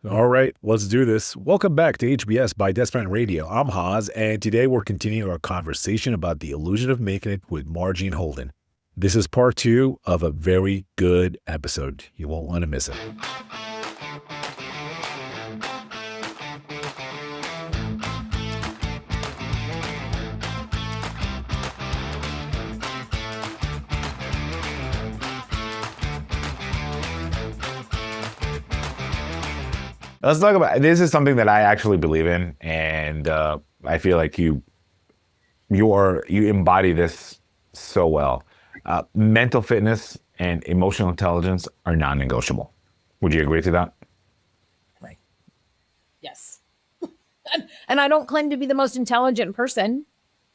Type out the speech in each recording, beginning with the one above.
All right, let's do this. Welcome back to HBS by Desperate Radio. I'm Haas, and today we're continuing our conversation about the illusion of making it with Marjean Holden. This is part two of a very good episode. You won't want to miss it. Let's talk about this. Is something that I actually believe in, and I feel like you embody this so well. Mental fitness and emotional intelligence are non-negotiable. Would you agree to that? Right. Yes. And I don't claim to be the most intelligent person,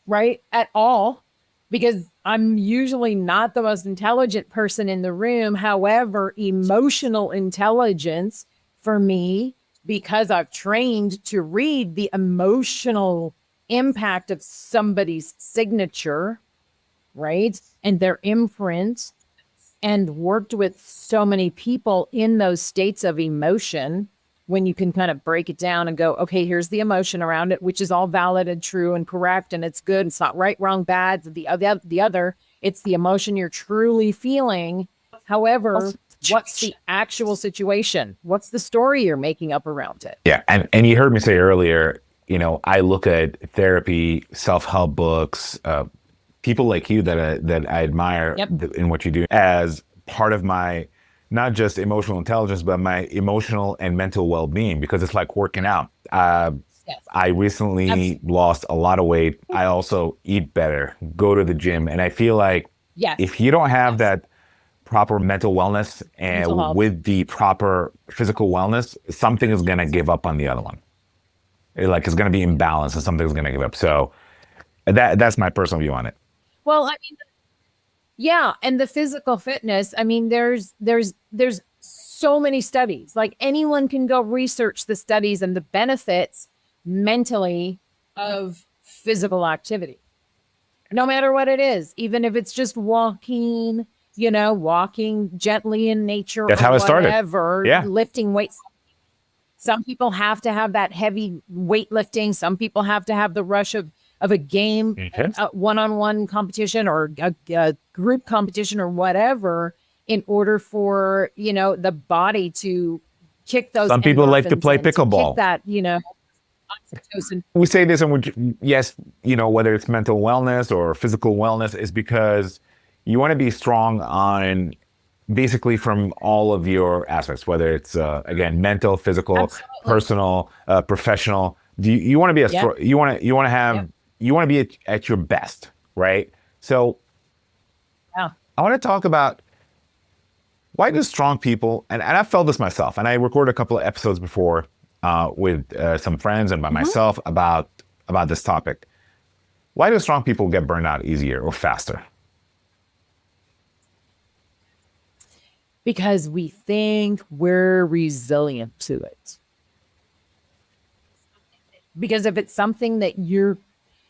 right, at all, because I'm usually not the most intelligent person in the room. However, emotional intelligence for me, because I've trained to read the emotional impact of somebody's signature, right, and their imprint, and worked with so many people in those states of emotion, when you can kind of break it down and go, okay, here's the emotion around it, which is all valid and true and correct, and it's good. It's not right, wrong, bad. The other, it's the emotion you're truly feeling. However, what's the actual situation? What's the story you're making up around it? Yeah, and you heard me say earlier, I look at therapy, self-help books, people like you that I admire in what you do as part of my not just emotional intelligence, but my emotional and mental well-being, because it's like working out. I recently lost a lot of weight. I also eat better, go to the gym, and I feel like if you don't have that proper mental wellness and with the proper physical wellness, something is going to give up on the other one. It's going to be imbalanced and something's going to give up. So that's my personal view on it. Well, I mean, yeah. And the physical fitness, I mean, there's so many studies. Like, anyone can go research the studies and the benefits mentally of physical activity, no matter what it is, even if it's just walking, walking gently in nature. That's how it started. Yeah. Lifting weights. Some people have to have that heavy weightlifting. Some people have to have the rush of a game, a one-on-one competition or a group competition or whatever, in order for, the body to kick those. Some people like to play pickleball. To kick that, oxytocin. We say this, and yes, whether it's mental wellness or physical wellness, is because you want to be strong on basically from all of your aspects, whether it's again mental, physical, Absolutely. Personal, professional. You want to be you want to have you want to be at your best, right? So I want to talk about why do strong people, and I felt this myself, and I recorded a couple of episodes before with some friends and by myself about this topic. Why do strong people get burned out easier or faster? Because we think we're resilient to it. Because if it's something that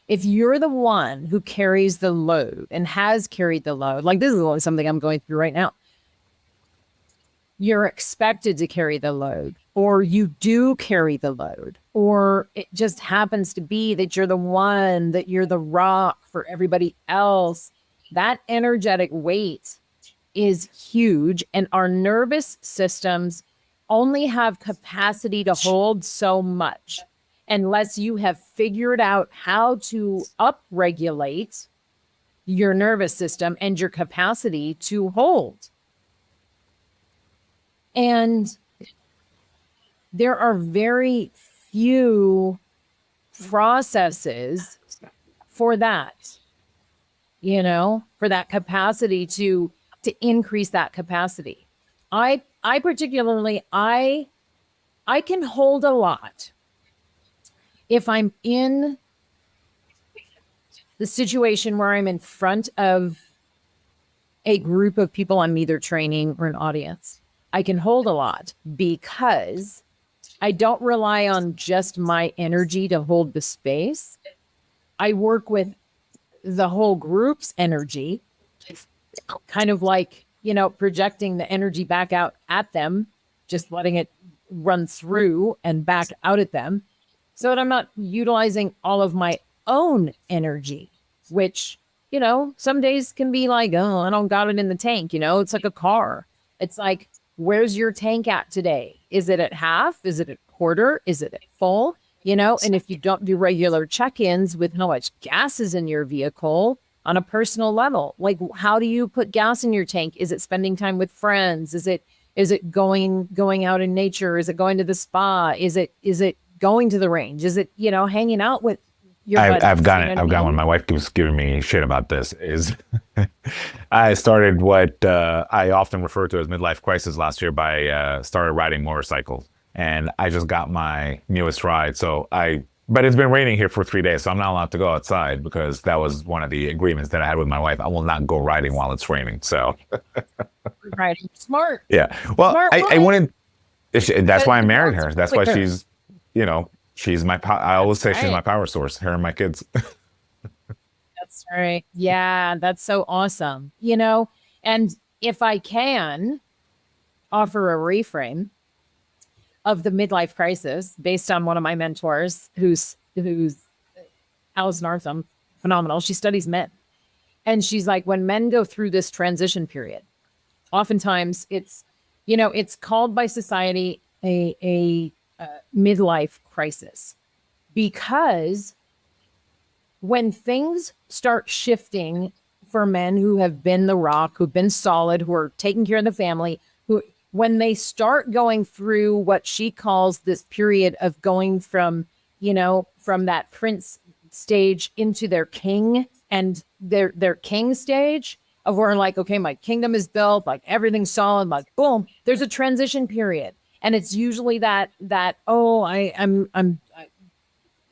if you're the one who carries the load and has carried the load, like this is only something I'm going through right now, you're expected to carry the load, or you do carry the load, or it just happens to be that you're the rock for everybody else. That energetic weight is huge, and our nervous systems only have capacity to hold so much unless you have figured out how to upregulate your nervous system and your capacity to hold. And there are very few processes for that, for that capacity to increase that capacity. I particularly, I can hold a lot if I'm in the situation where I'm in front of a group of people I'm either training or an audience. I can hold a lot because I don't rely on just my energy to hold the space. I work with the whole group's energy, kind of like, projecting the energy back out at them just letting it run through and back out at them, so that I'm not utilizing all of my own energy, which, you know, some days can be like, oh, I don't got it in the tank. You know, it's like a car. It's like, where's your tank at today? Is it at half? Is it at quarter? Is it at full? You know, and if you don't do regular check-ins with how much gas is in your vehicle on a personal level, like, how do you put gas in your tank? Is it spending time with friends? Is it going out in nature? Is it going to the spa? Is it going to the range? Is it, you know, hanging out with your buddies? I've got You it. know I've what I got mean? one. My wife keeps giving me shit about this. Is I started what I often refer to as midlife crisis last year by started riding motorcycles, and I just got my newest ride. But it's been raining here for 3 days, so I'm not allowed to go outside because that was one of the agreements that I had with my wife. I will not go riding while it's raining. So, Right. Smart. yeah. Well, Smart I woman. wouldn't. That's why I But married her. That's why quicker. she's, you know, she's my. I always say she's right. my power source. Her and my kids. That's right. Yeah, that's so awesome. You know, and if I can offer a reframe of the midlife crisis based on one of my mentors, who's Alice Nartham, phenomenal. She studies men. And she's like, when men go through this transition period, oftentimes it's, you know, it's called by society a midlife crisis, because when things start shifting for men who have been the rock, who've been solid, who are taking care of the family, who, when they start going through what she calls this period of going from, you know, from that prince stage into their king, and their king stage of where, like, okay, my kingdom is built, like everything's solid, like boom, there's a transition period. And it's usually that oh, I'm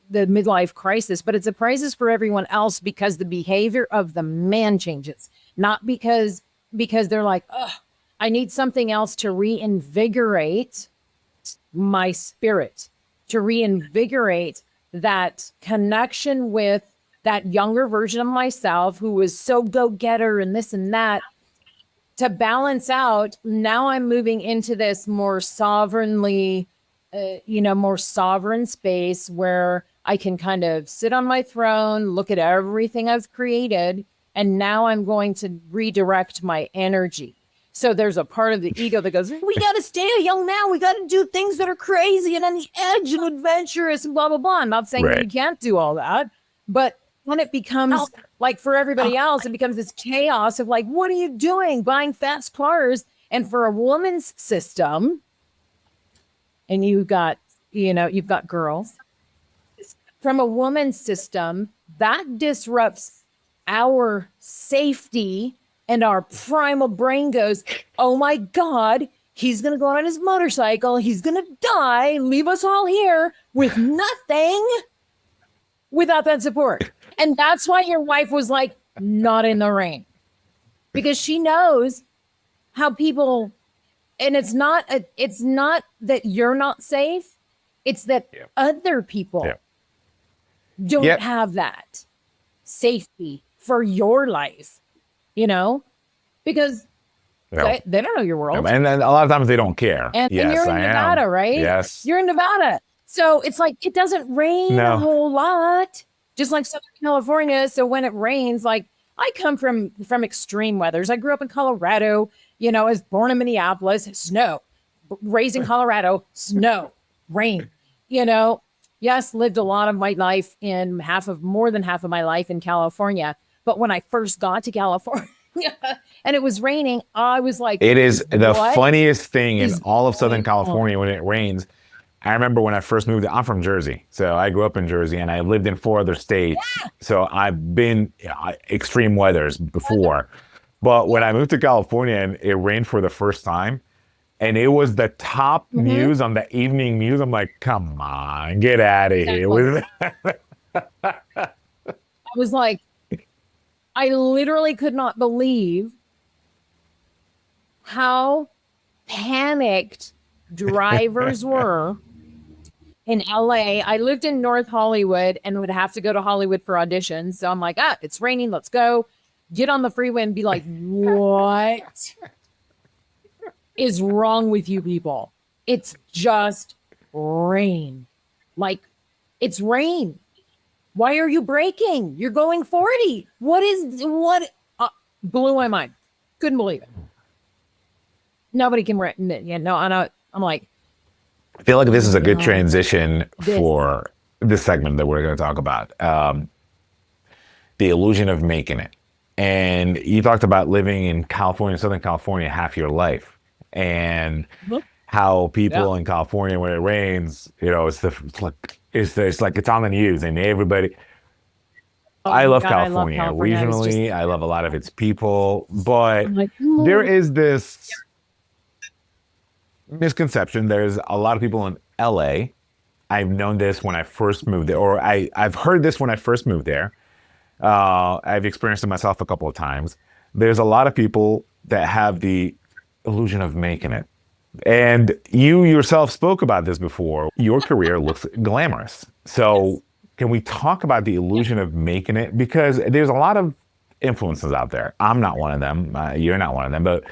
the midlife crisis, but it's a crisis for everyone else because the behavior of the man changes, not because they're like, oh, I need something else to reinvigorate my spirit, to reinvigorate that connection with that younger version of myself who was so go-getter and this and that, to balance out. Now I'm moving into this more sovereignly, more sovereign space where I can kind of sit on my throne, look at everything I've created, and now I'm going to redirect my energy. So there's a part of the ego that goes, we got to stay a young man. We got to do things that are crazy and on the edge and adventurous and blah, blah, blah. I'm not saying that you can't do all that, but when it becomes like for everybody else, it becomes this chaos of like, what are you doing? Buying fast cars. And for a woman's system, and you've got girls, from a woman's system, that disrupts our safety, and our primal brain goes, oh my God, he's going to go on his motorcycle. He's going to die, leave us all here with nothing without that support. And that's why your wife was like, not in the rain, because she knows how people, and it's not that you're not safe. It's that other people don't have that safety for your life, because they don't know your world. And then a lot of times they don't care. And you're in Nevada, right? Yes. You're in Nevada. So it's like, it doesn't rain a whole lot, just like Southern California. So when it rains, like, I come from extreme weathers. I grew up in Colorado, I was born in Minneapolis, snow, raised in Colorado, snow, rain, yes, lived a lot of my life more than half of my life in California. But when I first got to California and it was raining, I was like, it is the funniest thing in all of Southern California when it rains. I remember when I first moved, I'm from Jersey. So I grew up in Jersey and I lived in 4 other states. Yeah. So I've been extreme weathers before. But when I moved to California and it rained for the first time, and it was the top news on the evening news, I'm like, come on, get out of here. I was like, I literally could not believe how panicked drivers were in LA. I lived in North Hollywood and would have to go to Hollywood for auditions. So I'm like, it's raining. Let's go. Get on the freeway and be like, what is wrong with you people? It's just rain. Like, it's rain. Why are you braking? You're going 40. What? Blew my mind. Couldn't believe it. Nobody can admit. Yeah, no, I know. I'm like, I feel like this is a good transition for this segment that we're going to talk about. The illusion of making it. And you talked about living in California, Southern California, half your life, and how people in California, when it rains, it's on the news, and everybody. I love California. Regionally, I love a lot of its people, but there is this misconception. There's a lot of people in LA. I've known this when I first moved there, or I've heard this when I first moved there. I've experienced it myself a couple of times. There's a lot of people that have the illusion of making it. And you yourself spoke about this before. Your career looks glamorous. So can we talk about the illusion of making it? Because there's a lot of influences out there. I'm not one of them. You're not one of them. But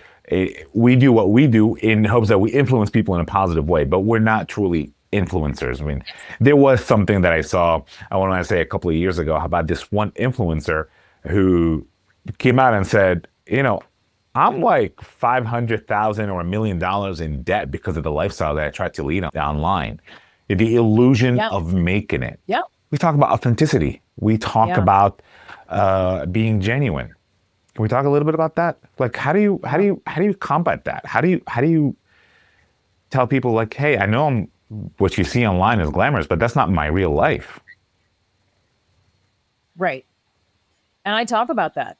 we do what we do in hopes that we influence people in a positive way. But we're not truly influencers. I mean, there was something that I saw, I want to say a couple of years ago, about this one influencer who came out and said, I'm like $500,000 or $1 million in debt because of the lifestyle that I tried to lead online. The illusion of making it. Yeah. We talk about authenticity. We talk about being genuine. Can we talk a little bit about that? Like, how do you combat that? How do you tell people, like, hey, I know what you see online is glamorous, but that's not my real life. Right. And I talk about that.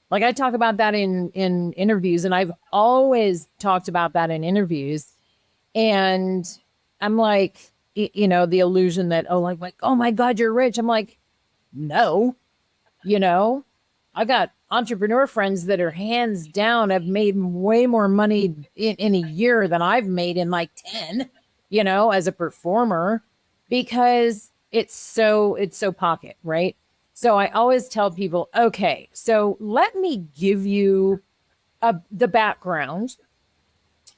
Like, I talk about that in interviews, and I've always talked about that in interviews. And I'm like, the illusion that, oh my God, you're rich. I'm like, no, I got entrepreneur friends that are hands down have made way more money in a year than I've made in like 10. As a performer, because it's so pocket, right? So I always tell people, okay, so let me give you the background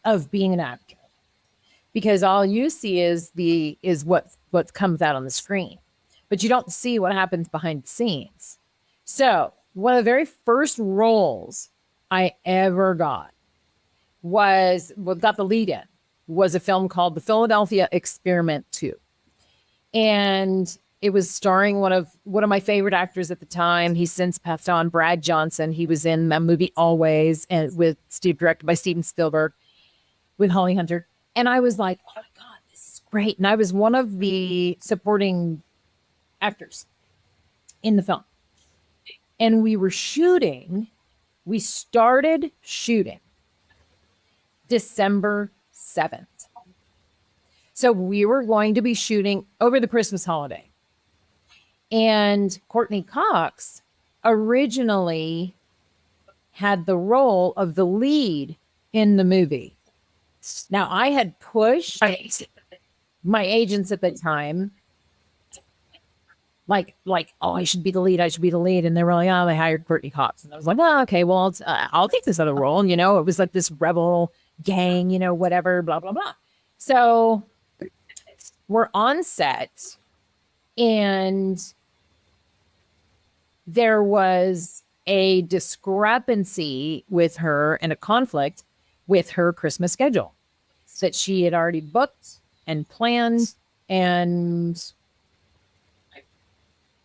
of being an actor, because all you see is what comes out on the screen, but you don't see what happens behind the scenes. So one of the very first roles I ever got got the lead in, was a film called The Philadelphia Experiment 2. And it was starring one of my favorite actors at the time. He's since passed on, Brad Johnson. He was in that movie Always, and directed by Steven Spielberg, with Holly Hunter. And I was like, oh my God, this is great. And I was one of the supporting actors in the film. And we started shooting December 7th. So we were going to be shooting over the Christmas holiday. And Courtney Cox originally had the role of the lead in the movie. Now, I had pushed my agents at the time, like, oh, I should be the lead. And they were like, oh, they hired Courtney Cox. And I was like, oh, okay, well, I'll take this other role. And, it was like this rebel gang, whatever, blah, blah, blah. So we're on set, and there was a discrepancy with her and a conflict with her Christmas schedule that she had already booked and planned. And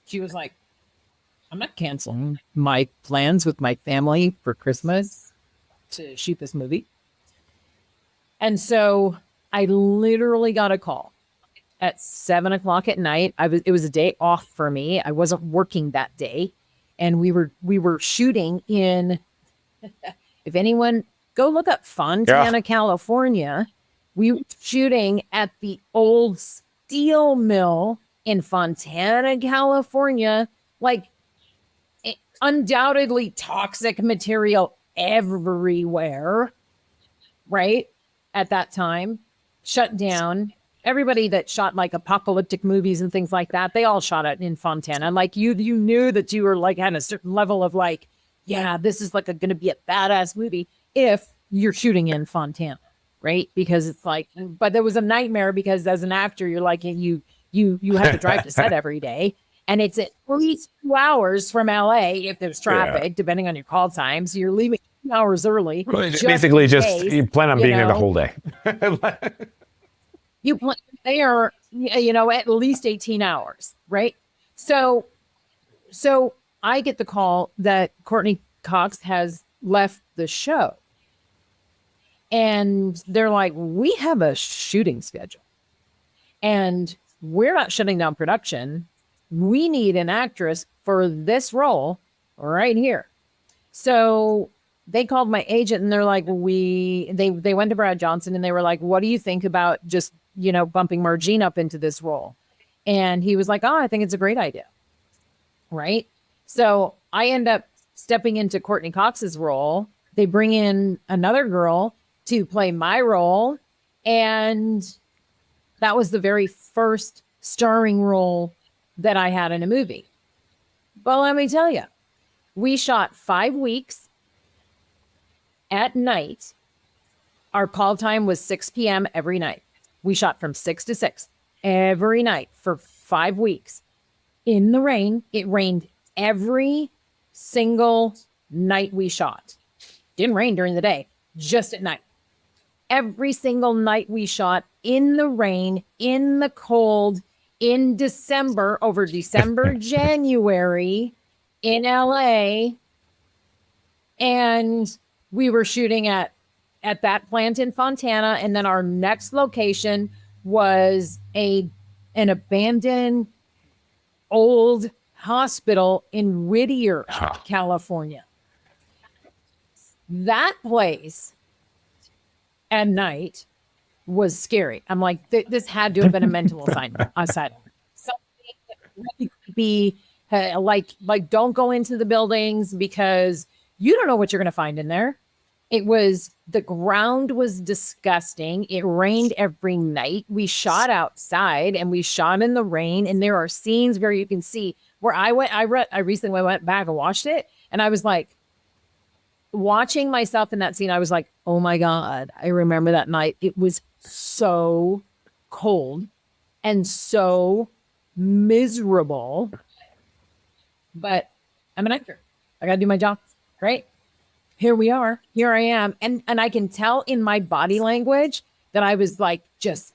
she was like, I'm not canceling my plans with my family for Christmas to shoot this movie. And so I literally got a call at 7:00 at night. It was a day off for me. I wasn't working that day. And we were shooting in, if anyone go look up Fontana, California. We were shooting at the old steel mill in Fontana, California, like undoubtedly toxic material everywhere, right? At that time, shut down. Everybody that shot like apocalyptic movies and things like that, they all shot it in Fontana. Like you knew that you were like had a certain level of like, yeah, this is like going to be a badass movie if you're shooting in Fontana. right? Because it's like, but there was a nightmare because as an actor, you're like, you have to drive to set every day. And it's at least 2 hours from LA if there's traffic, depending on your call times. You're leaving 2 hours early. Basically, you plan on being there the whole day. You plan there, at least 18 hours, right? So I get the call that Courtney Cox has left the show. And they're like, we have a shooting schedule. And we're not shutting down production. We need an actress for this role right here. So they called my agent and they're like, they went to Brad Johnson and they were like, what do you think about just, bumping Marjean up into this role? And he was like, oh, I think it's a great idea. Right. So I end up stepping into Courtney Cox's role. They bring in another girl to play my role. And that was the very first starring role that I had in a movie. But let me tell you, we shot 5 weeks at night. Our call time was 6 p.m. every night. We shot from 6 to 6 every night for 5 weeks in the rain. It rained every single night we shot. Didn't rain during the day, just at night. Every single night we shot in the rain, in the cold, in December, over December, January in LA. And we were shooting at that plant in Fontana. And then our next location was an abandoned old hospital in Whittier, California. That place at night was scary. I'm like, this had to have been a mental assignment. Something that really could be like, don't go into the buildings because you don't know what you're going to find in there. The ground was disgusting. It rained every night. We shot outside and we shot in the rain. And there are scenes where you can see where I recently went back and watched it. And I was like, watching myself in that scene, I was like, oh my God, I remember that night. It was so cold and so miserable. But I'm an actor. I got to do my job, right? Here we are. Here I am. And I can tell in my body language that I was like just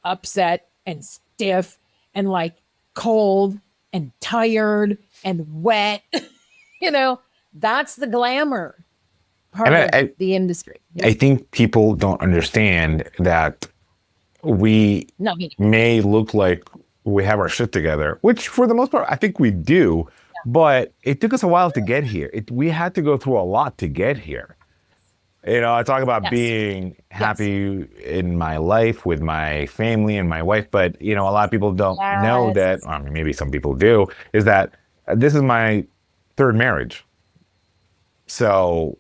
upset and stiff and like cold and tired and wet. That's the glamour part of the industry. I think people don't understand that we may look like we have our shit together, which for the most part, I think we do. But it took us a while to get here. We had to go through a lot to get here. I talk about being happy in my life with my family and my wife, but a lot of people don't know that, or maybe some people do, is that this is my third marriage. So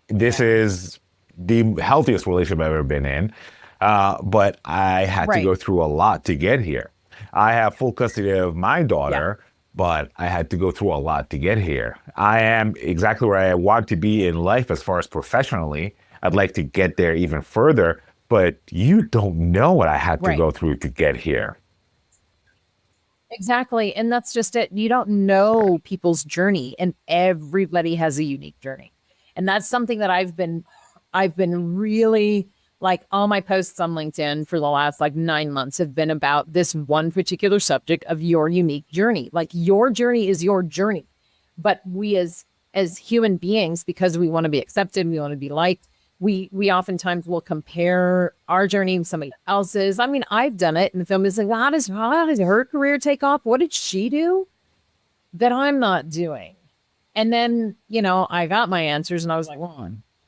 this is the healthiest relationship I've ever been in. But I had to go through a lot to get here. I have full custody of my daughter. But I had to go through a lot to get here. I am exactly where I want to be in life as far as professionally. I'd like to get there even further, but you don't know what I had to go through to get here. Exactly. And that's just it. You don't know people's journey, and everybody has a unique journey. And that's something that I've been really, like, all my posts on LinkedIn for the last 9 months have been about this one particular subject of your unique journey. Like, your journey is your journey. But we as human beings, because we want to be accepted, we want to be liked, we oftentimes will compare our journey with somebody else's. I mean, I've done it in the film. It's like, how does her career take off? What did she do that I'm not doing? And then, I got my answers and I was like,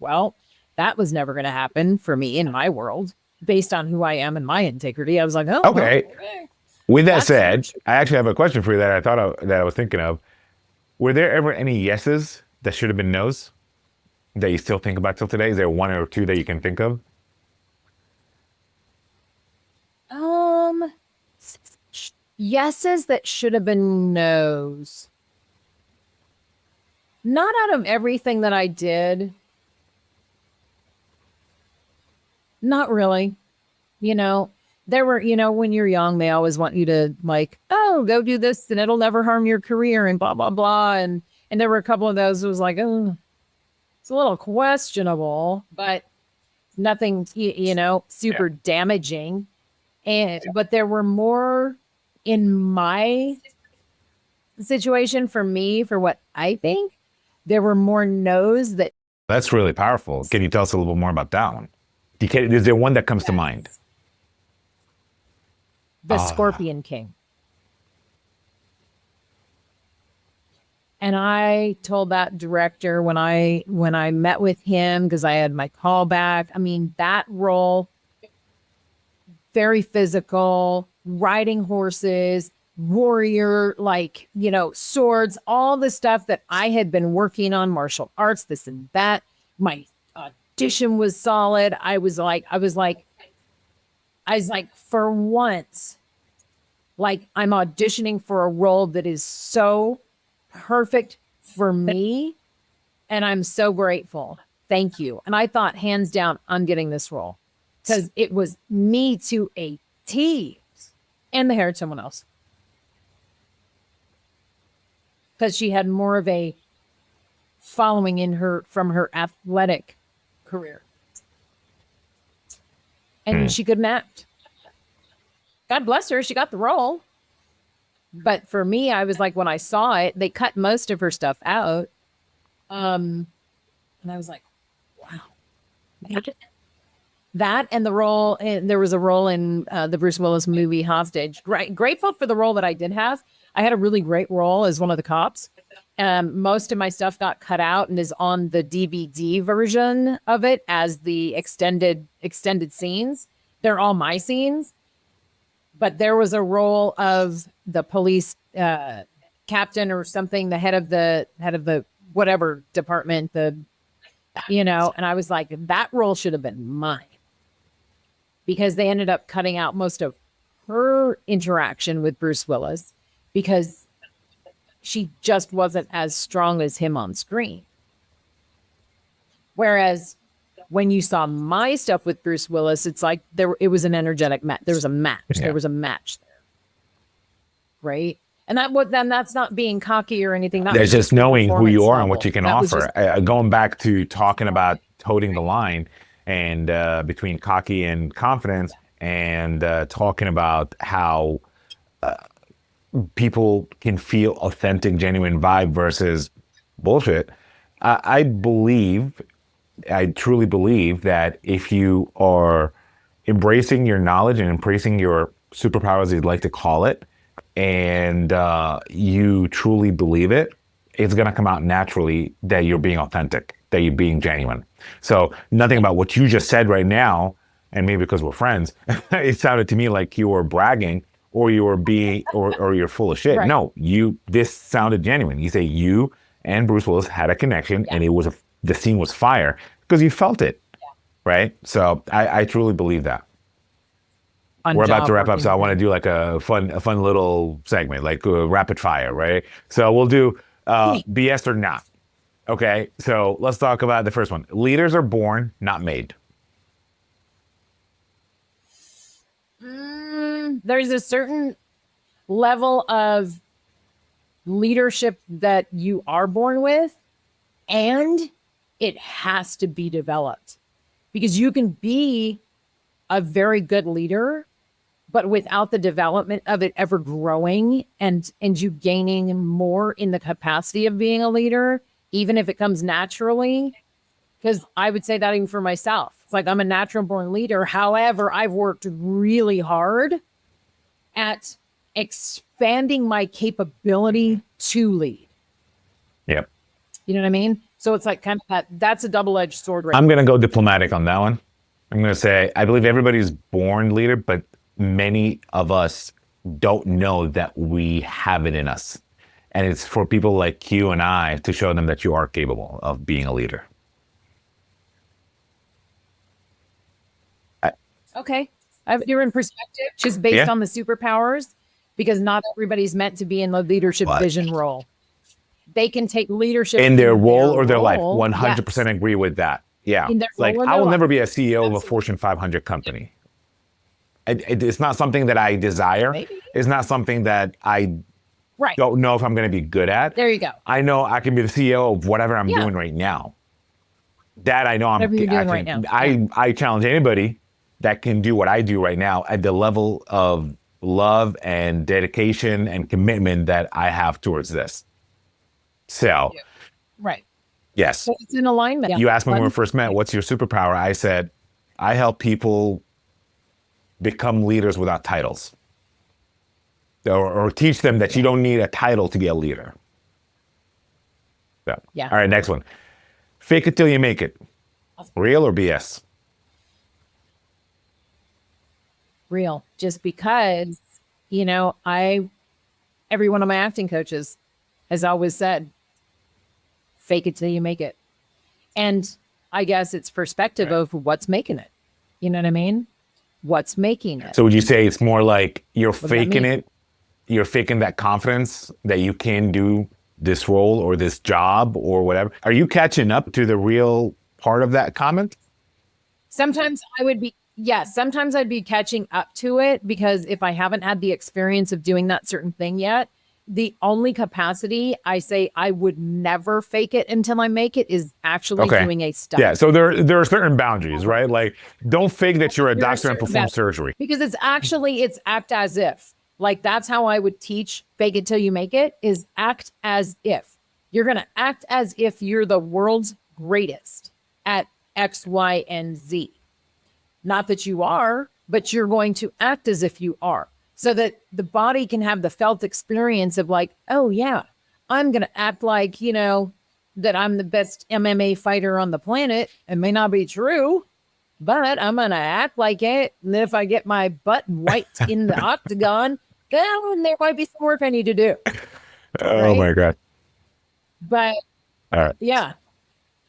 well, that was never going to happen for me in my world based on who I am and my integrity. I was like, okay. With that said, I actually have a question for you that I was thinking of. Were there ever any yeses that should have been nos that you still think about till today? Is there one or two that you can think of? Yeses that should have been nos. Not out of everything that I did. Not really. You know, there were, when you're young, they always want you to like, oh, go do this and it'll never harm your career and blah, blah, blah. And there were a couple of those that was like, oh, it's a little questionable, but nothing, super damaging. But there were more in my situation for me, for what I think, there were more no's that. That's really powerful. Can you tell us a little bit more about that one? Is there one that comes to mind? The Scorpion King. And I told that director when I met with him, because I had my call back. I mean, that role, very physical, riding horses, warrior, swords, all the stuff that I had been working on, martial arts, this and that. My audition was solid. I was like, for once, I'm auditioning for a role that is so perfect for me. And I'm so grateful. Thank you. And I thought, hands down, I'm getting this role because it was me to a T. And they hired someone else because she had more of a following from her athletic career. And she couldn't act. God bless her. She got the role. But for me, I was like, when I saw it, they cut most of her stuff out. And I was like, wow. That and the role, and there was a role in the Bruce Willis movie Hostage. Grateful for the role that I did have. I had a really great role as one of the cops. Most of my stuff got cut out and is on the DVD version of it as the extended scenes. They're all my scenes. But there was a role of the police captain or something, the head of the whatever department, and I was like, that role should have been mine, because they ended up cutting out most of her interaction with Bruce Willis because she just wasn't as strong as him on screen. Whereas when you saw my stuff with Bruce Willis, it's like it was an energetic match. There was a match. Yeah. There was a match there. Right. And that's not being cocky or anything. There's just knowing who you are and what you can offer. Going back to talking about toting the line and between cocky and confidence, and talking about how people can feel authentic, genuine vibe versus bullshit. I truly believe that if you are embracing your knowledge and embracing your superpowers, as you'd like to call it, and you truly believe it, it's going to come out naturally that you're being authentic, that you're being genuine. So nothing about what you just said right now, and maybe because we're friends, it sounded to me like you were bragging or you were being, or you're full of shit. Right. No, this sounded genuine. You say you and Bruce Willis had a connection, and the scene was fire because you felt it, right? So I truly believe that. We're about to wrap up, so I want to do like a fun little segment, like rapid fire, right? So we'll do BS or not. Okay, so let's talk about the first one. Leaders are born, not made. There's a certain level of leadership that you are born with, and it has to be developed, because you can be a very good leader, but without the development of it ever growing and you gaining more in the capacity of being a leader, even if it comes naturally, because I would say that even for myself. It's like I'm a natural born leader. However, I've worked really hard at expanding my capability to lead. Yep. You know what I mean? So it's like kind of that's a double-edged sword. I'm going to go diplomatic on that one. I'm going to say, I believe everybody's born leader, but many of us don't know that we have it in us. And it's for people like you and I to show them that you are capable of being a leader. Okay. I have a different perspective, just based on the superpowers, because not everybody's meant to be in the leadership vision role. They can take leadership in their role or their life. 100% agree with that. Yeah. in their Like, role in I their will life. never be a CEO of a Absolutely. Fortune 500 company. It's not something that I desire. Maybe. It's not something that I Right. don't know if I'm going to be good at. There you go. I know I can be the CEO of whatever I'm Yeah. doing right now. That I know Whatever you're doing right now. I challenge anybody that can do what I do right now at the level of love and dedication and commitment that I have towards this. So, Right. yes. So it's in alignment. You asked me when we first met, what's your superpower? I said, I help people become leaders without titles. Or teach them that you don't need a title to be a leader. So, Yeah. All right, next one. Fake it till you make it. Real or BS? Real. Just because, every one of my acting coaches has always said, fake it till you make it. And I guess it's perspective of what's making it. You know what I mean? What's making it? So would you say it's more like you're What does that faking mean? it? You're faking that confidence that you can do this role or this job or whatever. Are you catching up to the real part of that comment? Sometimes sometimes I'd be catching up to it because if I haven't had the experience of doing that certain thing yet, the only capacity I say I would never fake it until I make it is actually doing a study. Yeah, so there are certain boundaries, right? Like, don't fake that you're a There are doctor and certain perform boundaries. surgery. Because it's act as if. Like, that's how I would teach fake it till you make it, is act as if. You're going to act as if you're the world's greatest at X, Y, and Z. Not that you are, but you're going to act as if you are, so that the body can have the felt experience of like, oh yeah, I'm going to act like, that I'm the best MMA fighter on the planet. It may not be true, but I'm going to act like it. And if I get my butt wiped in the octagon, then there might be some work I need to do. Oh my God. But All right. yeah,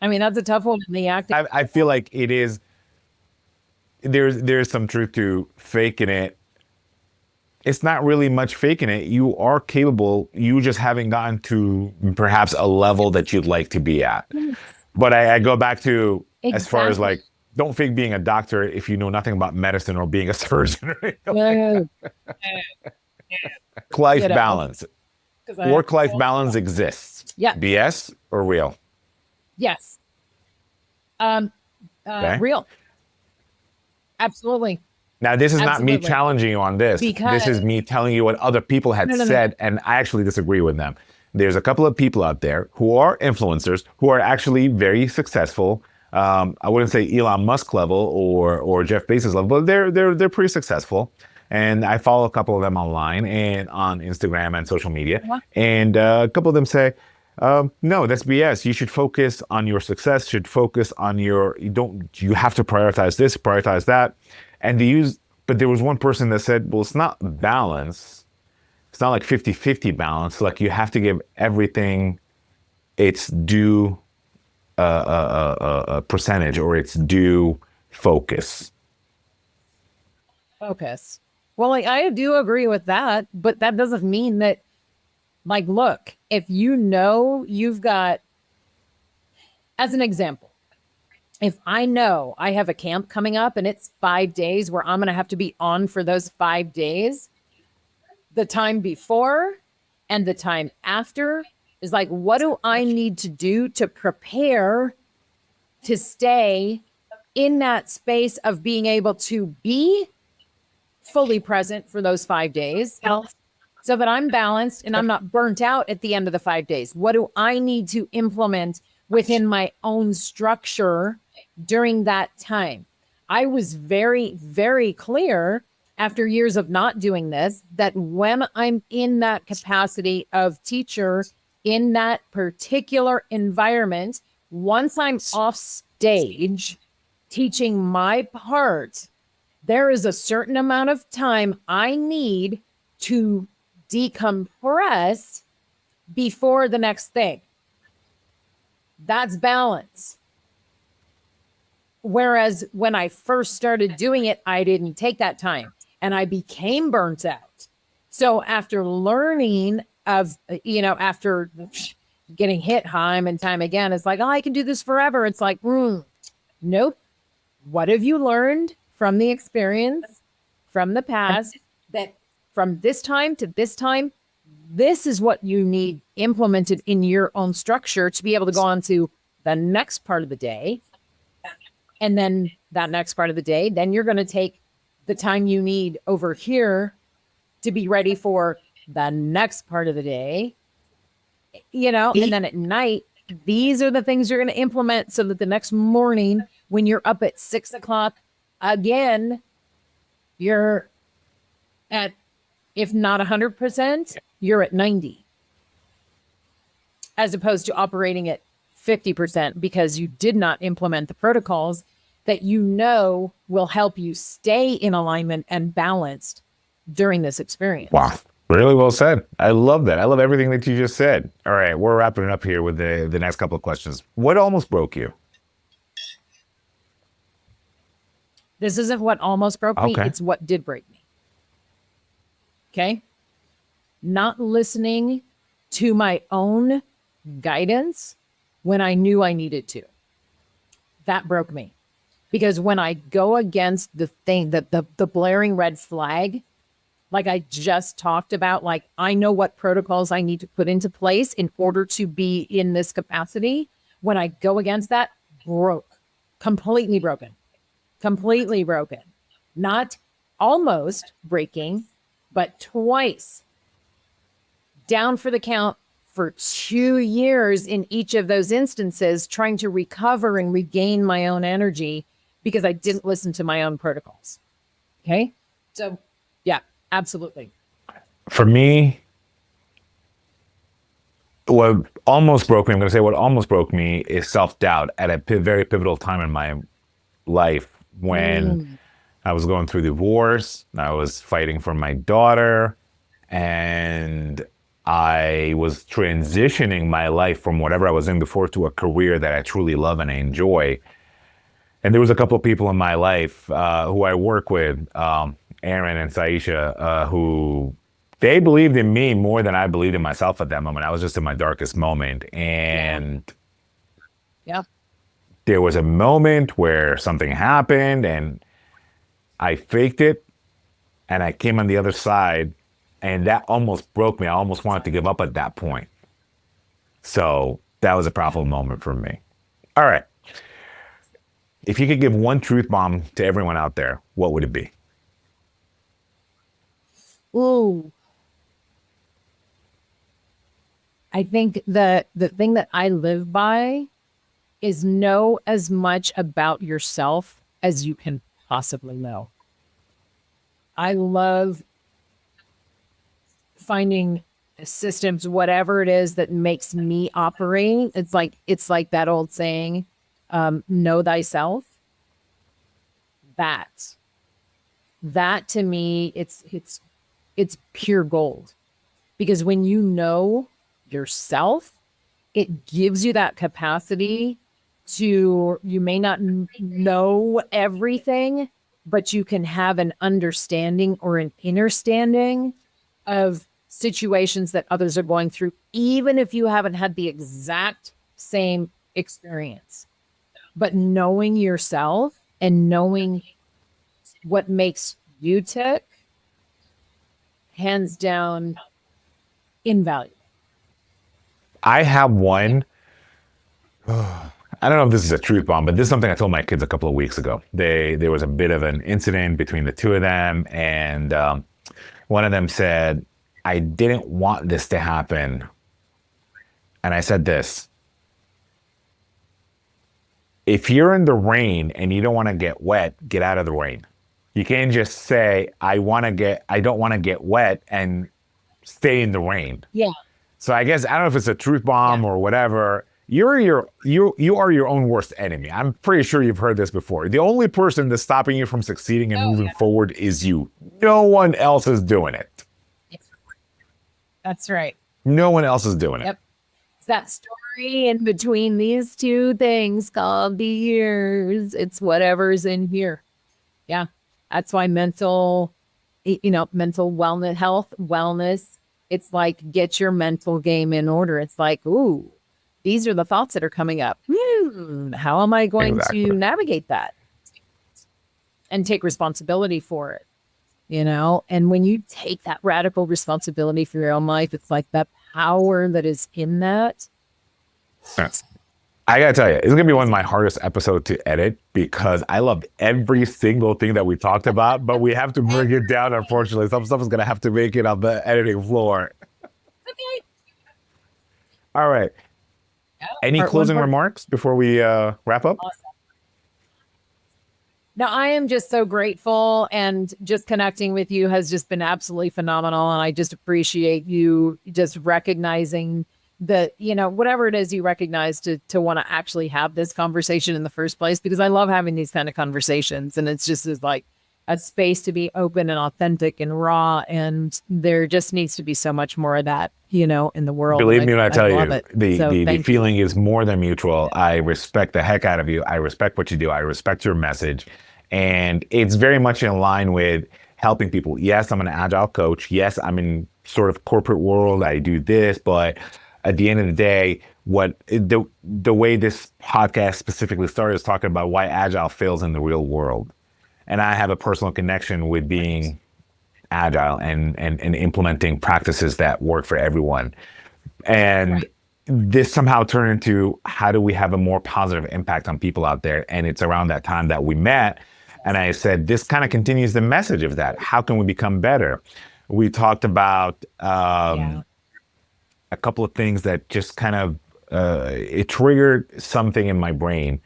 I mean, that's a tough one in the acting. I feel like it is, there's some truth to faking it. It's not really much faking it. You are capable. You just haven't gotten to perhaps a level that you'd like to be at. But I go back to as far as like, don't fake being a doctor if you know nothing about medicine or being a surgeon. Work-life balance. Work-life balance exists. Yeah. BS or real? Yes. Real. Absolutely. Now, this is not me Absolutely. challenging you on this. This is me telling you what other people had said, and I actually disagree with them. There's a couple of people out there who are influencers who are actually very successful. I wouldn't say Elon Musk level or Jeff Bezos level, but they're pretty successful. And I follow a couple of them online and on Instagram and social media. Wow. And a couple of them say, no, that's BS. You should focus on your success, should focus on you have to prioritize this, prioritize that. And but there was one person that said, well, it's not balance. It's not like 50-50 balance. Like, you have to give everything its due percentage or its due focus. Focus. Well, like, I do agree with that, but that doesn't mean that, like, look, if you've got, as an example, if I know I have a camp coming up and it's 5 days where I'm going to have to be on for those 5 days, the time before and the time after is like, what do I need to do to prepare to stay in that space of being able to be fully present for those 5 days so that I'm balanced and I'm not burnt out at the end of the 5 days? What do I need to implement within my own structure during that time? I was very, very clear after years of not doing this, that when I'm in that capacity of teacher in that particular environment, once I'm off stage teaching my part, there is a certain amount of time I need to decompress before the next thing. That's balance. Whereas when I first started doing it, I didn't take that time and I became burnt out. So after learning after getting hit time and time again, it's like, oh, I can do this forever. It's like, Nope. What have you learned from the experience, from the past, that from this time to this time, this is what you need implemented in your own structure to be able to go on to the next part of the day. And then that next part of the day, then you're going to take the time you need over here to be ready for the next part of the day, and then at night, these are the things you're going to implement so that the next morning, when you're up at 6 o'clock again, you're at, if not 100%, you're at 90, as opposed to operating at 50% because you did not implement the protocols that will help you stay in alignment and balanced during this experience. Wow. Really well said. I love that. I love everything that you just said. All right, we're wrapping it up here with the next couple of questions. What almost broke you? This isn't what almost broke me. It's what did break me. Okay? Not listening to my own guidance when I knew I needed to. That broke me. Because when I go against the thing, the blaring red flag, like I just talked about, like I know what protocols I need to put into place in order to be in this capacity. When I go against that, completely broken, not almost breaking, but twice down for the count for 2 years in each of those instances, trying to recover and regain my own energy because I didn't listen to my own protocols. Okay. So yeah. Absolutely. For me, what almost broke me, I'm going to say what almost broke me is self-doubt at a very pivotal time in my life when I was going through divorce, I was fighting for my daughter, and I was transitioning my life from whatever I was in before to a career that I truly love and I enjoy. And there was a couple of people in my life who I work with, Aaron and Saisha, who they believed in me more than I believed in myself at that moment. I was just in my darkest moment. And there was a moment where something happened and I faked it and I came on the other side and that almost broke me. I almost wanted to give up at that point. So that was a powerful moment for me. All right. If you could give one truth bomb to everyone out there, what would it be? Ooh. I think the thing that I live by is know as much about yourself as you can possibly know. I love finding systems, whatever it is that makes me operate. It's like that old saying, know thyself. That to me, it's pure gold, because when you know yourself, it gives you that capacity to, you may not know everything, but you can have an understanding or an understanding of situations that others are going through, even if you haven't had the exact same experience. But knowing yourself and knowing what makes you tick, hands down, invaluable. I have one. I don't know if this is a truth bomb, but this is something I told my kids a couple of weeks ago. There was a bit of an incident between the two of them, and one of them said, I didn't want this to happen. And I said this: if you're in the rain and you don't want to get wet, get out of the rain. You can't just say, I don't want to get wet and stay in the rain. Yeah. So I guess, I don't know if it's a truth bomb or whatever. You are your own worst enemy. I'm pretty sure you've heard this before. The only person that's stopping you from succeeding and moving forward is you. No one else is doing it. That's right. No one else is doing it. Yep. It's that story in between these two things called the years. It's whatever's in here. Yeah. That's why mental wellness, health, wellness, it's like, get your mental game in order. It's like, ooh, these are the thoughts that are coming up. How am I going to navigate that and take responsibility for it? And when you take that radical responsibility for your own life, it's like that power that is in that. I gotta tell you, it's gonna be one of my hardest episodes to edit because I loved every single thing that we talked about, but we have to bring it down. Unfortunately, some stuff is gonna have to make it on the editing floor. Okay. All right. Any closing remarks before we wrap up? Awesome. Now, I am just so grateful, and just connecting with you has just been absolutely phenomenal. And I just appreciate you just recognizing that, whatever it is you recognize to want to actually have this conversation in the first place, because I love having these kind of conversations, and it's just like a space to be open and authentic and raw. And there just needs to be so much more of that, in the world. Believe me when I tell you, the feeling is more than mutual. I respect the heck out of you. I respect what you do. I respect your message. And it's very much in line with helping people. Yes, I'm an agile coach. Yes, I'm in sort of corporate world. I do this, but at the end of the day, the way this podcast specifically started is talking about why agile fails in the real world. And I have a personal connection with being agile and implementing practices that work for everyone. And this somehow turned into, how do we have a more positive impact on people out there? And it's around that time that we met. And I said, this kind of continues the message of that. How can we become better? We talked about a couple of things that just kind of, it triggered something in my brain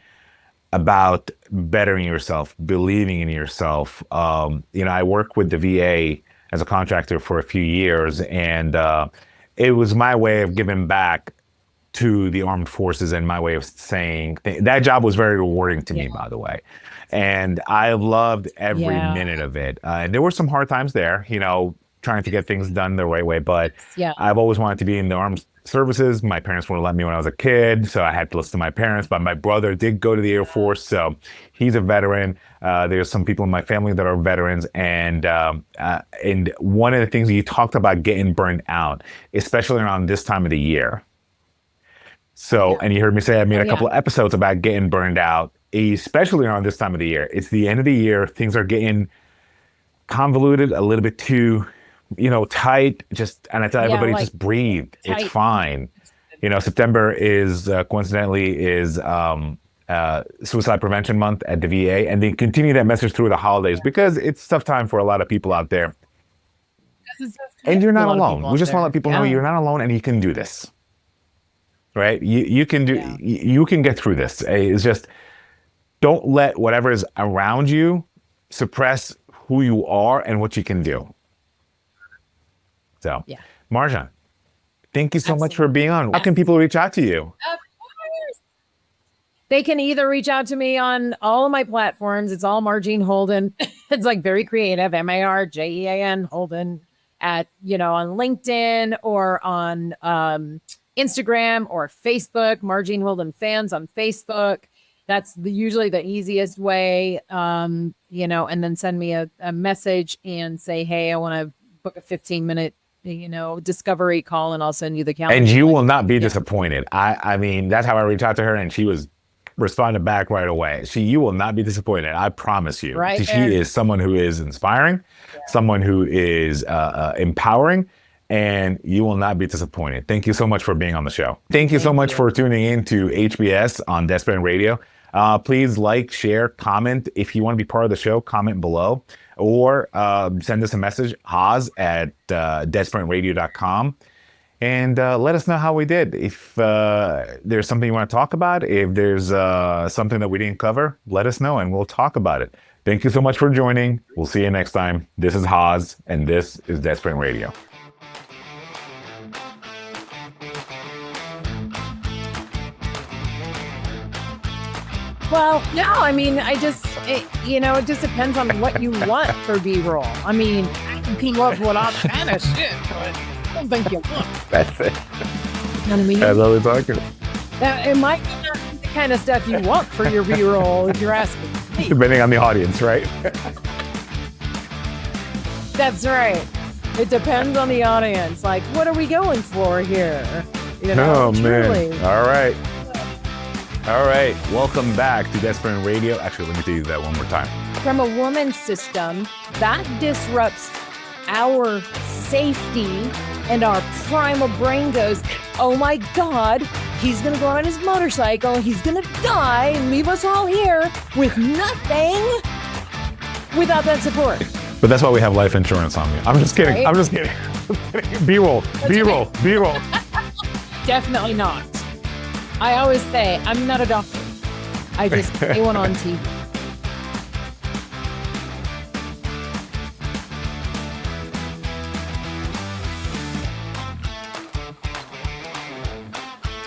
about bettering yourself, believing in yourself. I worked with the VA as a contractor for a few years, and it was my way of giving back to the armed forces and my way of saying that job was very rewarding to me, by the way. And I loved every minute of it. And there were some hard times there, trying to get things done the right way. But I've always wanted to be in the armed services. My parents wouldn't let me when I was a kid, so I had to listen to my parents. But my brother did go to the Air Force, so he's a veteran. There's some people in my family that are veterans, and one of the things you talked about getting burned out, especially around this time of the year. So, and you heard me say I made a couple of episodes about getting burned out, especially around this time of the year. It's the end of the year. Things are getting convoluted, a little bit too tight, and I tell everybody, just breathe. Tight. It's fine. September is coincidentally suicide prevention month at the VA, and they continue that message through the holidays because it's a tough time for a lot of people out there. And you're not alone. We just want to let people know you're not alone, and you can do this. Right? You can do. You can get through this. It's just, don't let whatever is around you suppress who you are and what you can do. So, Marjean, thank you so much for being on. How can people reach out to you? Of course. They can either reach out to me on all of my platforms. It's all Marjean Holden. It's like very creative, Marjean Holden on LinkedIn or on Instagram or Facebook, Marjean Holden Fans on Facebook. That's usually the easiest way, and then send me a message and say, hey, I want to book a 15-minute, discovery call, and I'll send you the calendar. And you will not be disappointed. I mean, that's how I reached out to her, and she was responded back right away. You will not be disappointed. I promise you. Right. She is someone who is inspiring, someone who is empowering, and you will not be disappointed. Thank you so much for being on the show. Thank you so much for tuning in to HBS on Desperate Radio. Please like, share, comment. If you want to be part of the show, comment below, or send us a message, Haz@desperateradio.com, and let us know how we did. If there's something you want to talk about, if there's something that we didn't cover, let us know and we'll talk about it. Thank you so much for joining. We'll see you next time. This is Haz, and this is Desperate Radio. Well, no, I mean, it just depends on what you want for B-roll. I mean, you can love what I'm kind of shit, but I don't think you want. That's it. You know what I mean? That's what we're talking. It might not be the kind of stuff you want for your B-roll if you're asking me. Depending on the audience, right? That's right. It depends on the audience. Like, what are we going for here? You know, Oh, truly. man. All right. All right. Welcome back to Desperate Radio. Actually, let me do that one more time. From a woman's system, that disrupts our safety, and our primal brain goes, oh my God, he's gonna go on his motorcycle, he's gonna die and leave us all here with nothing without that support. But that's why we have life insurance on me. I'm just kidding. Right? I'm just kidding. B-roll. B-roll. B-roll. Definitely not. I always say, I'm not a doctor. I just say one on TV.